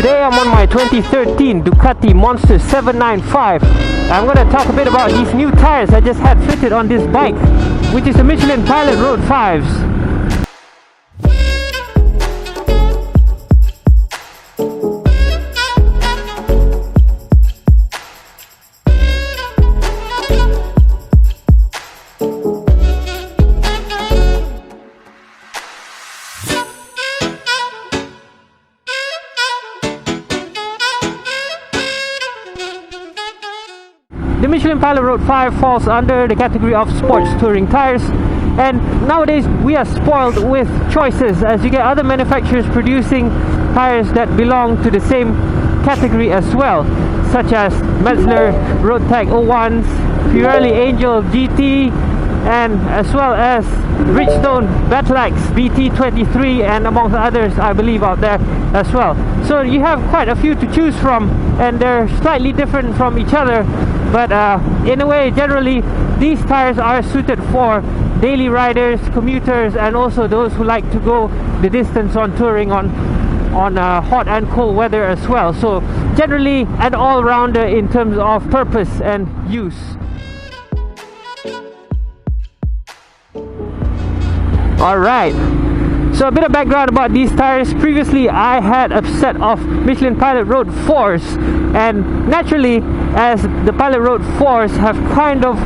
Today I'm on my 2013 Ducati Monster 795. I'm going to talk a bit about these new tires I just had fitted on this bike, which is the Michelin Pilot Road 5s. The Michelin Pilot Road 5 falls under the category of sports touring tires, and nowadays we are spoiled with choices as you get other manufacturers producing tires that belong to the same category as well, such as Michelin Road Tech 01s, Pirelli Angel GT, and as well as Bridgestone Battleax BT23, and amongst others I believe out there as well. So you have quite a few to choose from, and they're slightly different from each other, but in a way generally these tires are suited for daily riders, commuters, and also those who like to go the distance on touring on hot and cold weather as well. So generally an all-rounder in terms of purpose and use. Alright, so a bit of background about these tires. Previously I had a set of Michelin Pilot Road 4s, and naturally as the Pilot Road 4s have kind of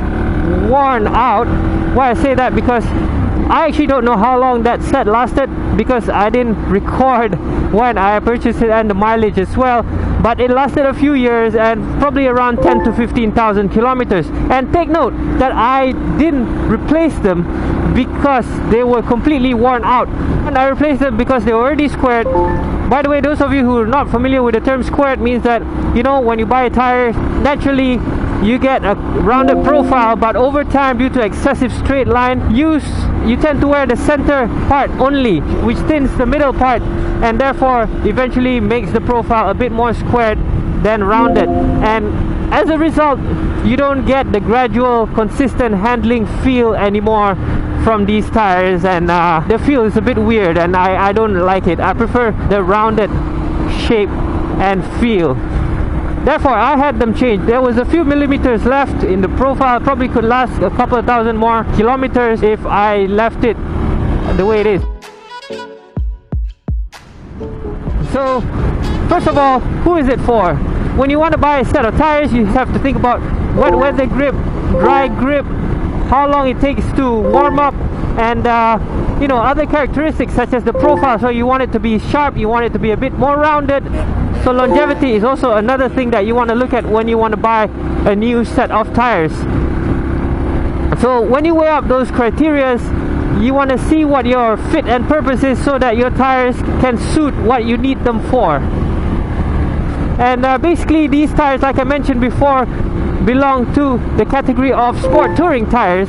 worn out. Why I say that, because I actually don't know how long that set lasted, because I didn't record when I purchased it and the mileage as well, but it lasted a few years and probably around 10 to 15,000 kilometers. And take note that I didn't replace them because they were completely worn out, and I replaced them because they were already squared. By the way, those of you who are not familiar with the term squared, means that, you know, when you buy a tire, naturally you get a rounded profile, but over time, due to excessive straight line use, you tend to wear the center part only, which thins the middle part, and therefore eventually makes the profile a bit more squared than rounded. And as a result, you don't get the gradual consistent handling feel anymore from these tires, and the feel is a bit weird, and I don't like it. I prefer the rounded shape and feel. Therefore I had them changed. There was a few millimeters left in the profile, probably could last a couple of thousand more kilometers if I left it the way it is. So first of all, who is it for? When you want to buy a set of tires, you have to think about wet weather grip, dry grip, how long it takes to warm up, and you know, other characteristics such as the profile. So you want it to be sharp, you want it to be a bit more rounded. So longevity is also another thing that you want to look at when you want to buy a new set of tires. So when you weigh up those criteria, you want to see what your fit and purpose is, so that your tires can suit what you need them for. And basically these tires, like I mentioned before, belong to the category of sport touring tires.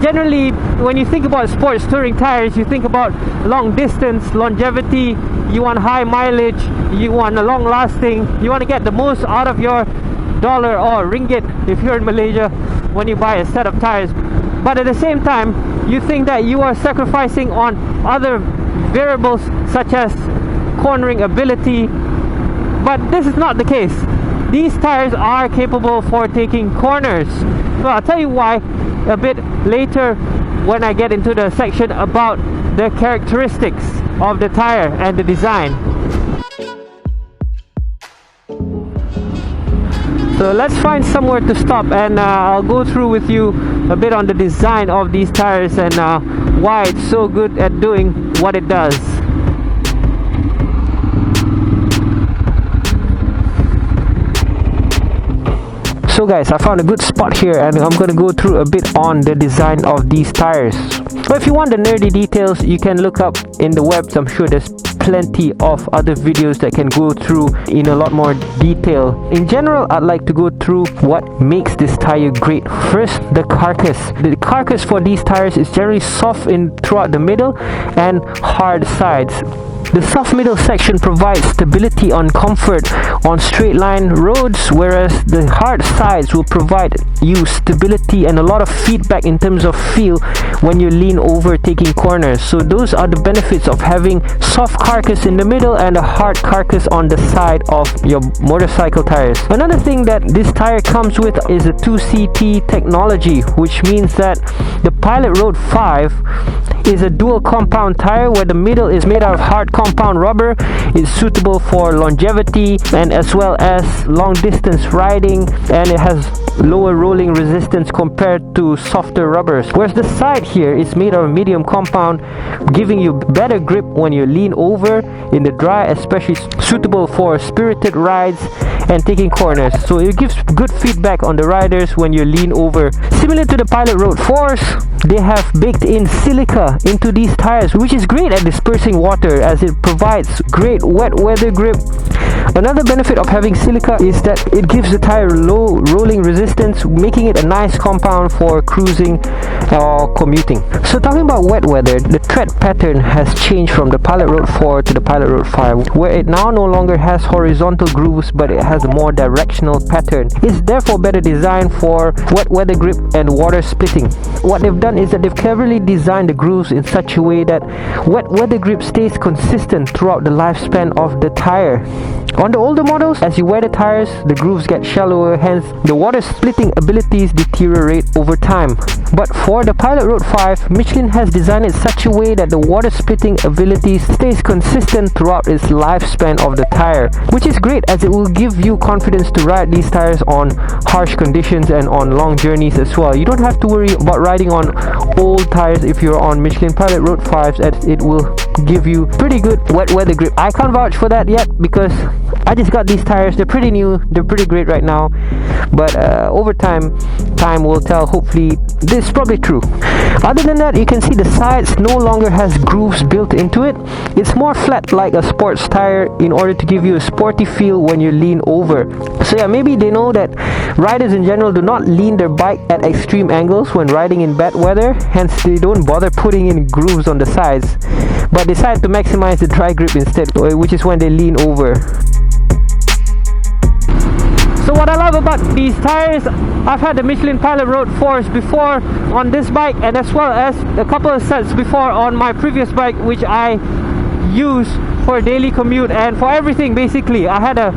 Generally, when you think about sports touring tires, you think about long distance, longevity, you want high mileage, you want a long lasting, you want to get the most out of your dollar or ringgit if you're in Malaysia when you buy a set of tires. But at the same time, you think that you are sacrificing on other variables such as cornering ability, but this is not the case. These tires are capable for taking corners. So I'll tell you why a bit later when I get into the section about the characteristics of the tire and the design. So let's find somewhere to stop, and I'll go through with you a bit on the design of these tires and why it's so good at doing what it does. So guys, I found a good spot here, and I'm going to go through a bit on the design of these tires. But if you want the nerdy details, you can look up in the webs. I'm sure there's plenty of other videos that can go through in a lot more detail. In general, I'd like to go through what makes this tire great. First, the carcass. The carcass for these tires is generally soft in throughout the middle and hard sides. The soft middle section provides stability and comfort on straight line roads, whereas the hard sides will provide you stability and a lot of feedback in terms of feel when you lean over taking corners. So those are the benefits of having soft carcass in the middle and a hard carcass on the side of your motorcycle tires. Another thing that this tire comes with is a 2CT technology, which means that the Pilot Road 5 is a dual compound tire where the middle is made out of hard compound rubber. It's suitable for longevity and as well as long distance riding, and it has lower rolling resistance compared to softer rubbers. Whereas the side here is made of medium compound, giving you better grip when you lean over in the dry, especially suitable for spirited rides and taking corners. So it gives good feedback on the riders when you lean over. Similar to the Pilot Road 4s, they have baked in silica into these tires, which is great at dispersing water as it provides great wet weather grip. Another benefit of having silica is that it gives the tire low rolling resistance, making it a nice compound for cruising or commuting. So talking about wet weather, the tread pattern has changed from the Pilot Road 4 to the Pilot Road 5, where it now no longer has horizontal grooves but it has a more directional pattern. It's therefore better designed for wet weather grip and water splitting. What they've done is that they've cleverly designed the grooves in such a way that wet weather grip stays consistent throughout the lifespan of the tire. On the older models, as you wear the tires, the grooves get shallower, hence the water splitting abilities deteriorate over time. But for the Pilot Road 5, Michelin has designed it such a way that the water splitting ability stays consistent throughout its lifespan of the tire, which is great as it will give you confidence to ride these tires on harsh conditions and on long journeys as well. You don't have to worry about riding on old tires if you're on Michelin Pilot Road 5s, as it will give you pretty good wet weather grip. I can't vouch for that yet because I just got these tires. They're pretty new, they're pretty great right now, but over time will tell. Hopefully this is probably true. Other than that, you can see the sides no longer has grooves built into it. It's more flat like a sports tire in order to give you a sporty feel when you lean over. So yeah, maybe they know that riders in general do not lean their bike at extreme angles when riding in bad weather, hence they don't bother putting in grooves on the sides, but decide to maximize the dry grip instead, which is when they lean over. So what I love about these tires, I've had the Michelin Pilot Road 4s before on this bike, and as well as a couple of sets before on my previous bike, which I use for daily commute and for everything basically. I had a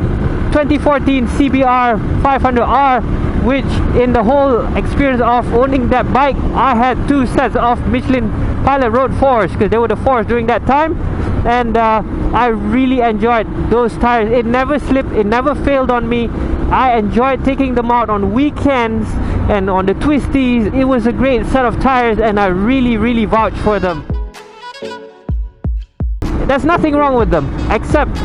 2014 CBR 500R, which in the whole experience of owning that bike, I had two sets of Michelin Pilot Road 4s because they were the 4s during that time, and I really enjoyed those tires. It never slipped, it never failed on me. I enjoyed taking them out on weekends and on the twisties. It was a great set of tires and I really vouch for them. There's nothing wrong with them, except,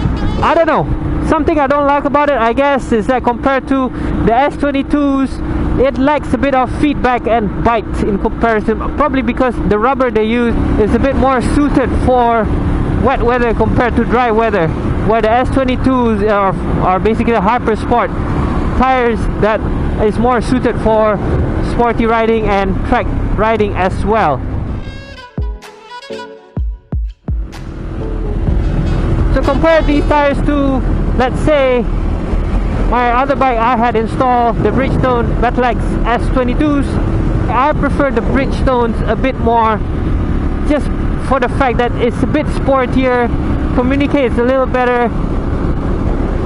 I don't know, something I don't like about it, I guess, is that compared to the S22s, it lacks a bit of feedback and bite in comparison, probably because the rubber they use is a bit more suited for wet weather compared to dry weather, where the S22s are basically hyper sport tires that is more suited for sporty riding and track riding as well. So compare these tires to, let's say, my other bike I had installed, the Bridgestone Battlex S22s. I prefer the Bridgestones a bit more, just for the fact that it's a bit sportier, communicates a little better,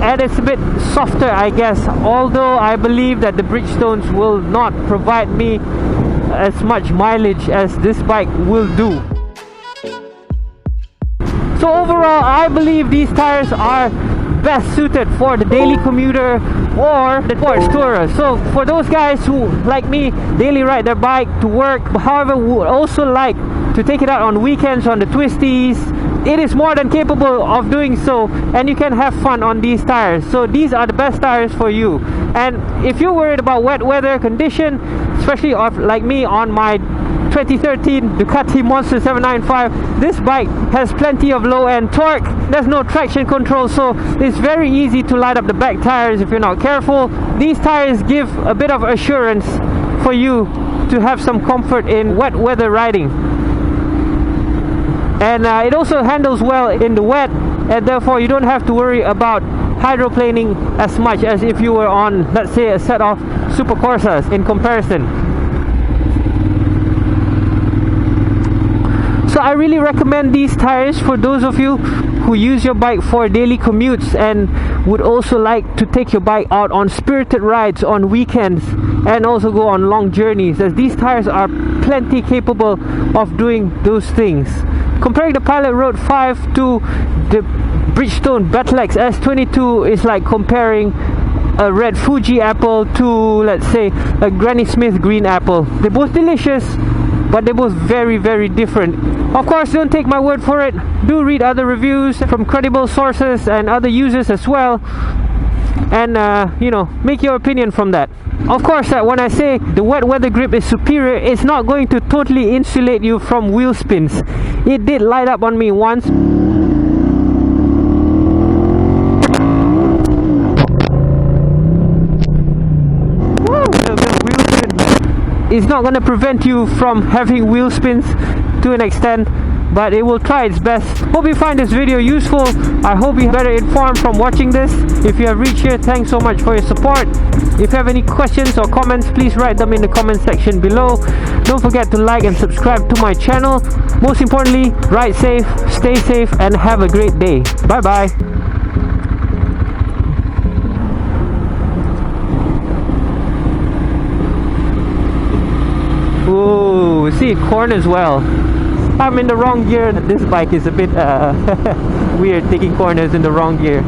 and it's a bit softer, I guess, although I believe that the Bridgestones will not provide me as much mileage as this bike will do. So overall, I believe these tires are best suited for the daily commuter or the sports tourer. So for those guys who, like me, daily ride their bike to work, however would also like to take it out on weekends on the twisties, it is more than capable of doing so, and you can have fun on these tires. So these are the best tires for you. And if you're worried about wet weather condition, especially like me on my 2013 Ducati Monster 795, this bike has plenty of low-end torque. There's no traction control, so it's very easy to light up the back tires if you're not careful. These tires give a bit of assurance for you to have some comfort in wet weather riding. and it also handles well in the wet, and therefore you don't have to worry about hydroplaning as much as if you were on, let's say, a set of Super Corsas in comparison. So I really recommend these tires for those of you who use your bike for daily commutes and would also like to take your bike out on spirited rides on weekends and also go on long journeys, as these tires are plenty capable of doing those things. Comparing the Pilot Road 5 to the Bridgestone Battlex S22 is like comparing a red Fuji apple to, let's say, a Granny Smith green apple. They're both delicious, but they're both very, very different. Of course, don't take my word for it. Do read other reviews from credible sources and other users as well, and you know, make your opinion from that. Of course, when I say the wet weather grip is superior, it's not going to totally insulate you from wheel spins. It did light up on me once. It's not going to prevent you from having wheel spins to an extent, but it will try its best. Hope you find this video useful. I hope you're better informed from watching this. If you have reached here, thanks so much for your support. If you have any questions or comments, please write them in the comment section below. Don't forget to like and subscribe to my channel. Most importantly, ride safe, stay safe, and have a great day. Bye bye. Ooh, see, it corners well. I'm in the wrong gear. This bike is a bit weird taking corners in the wrong gear.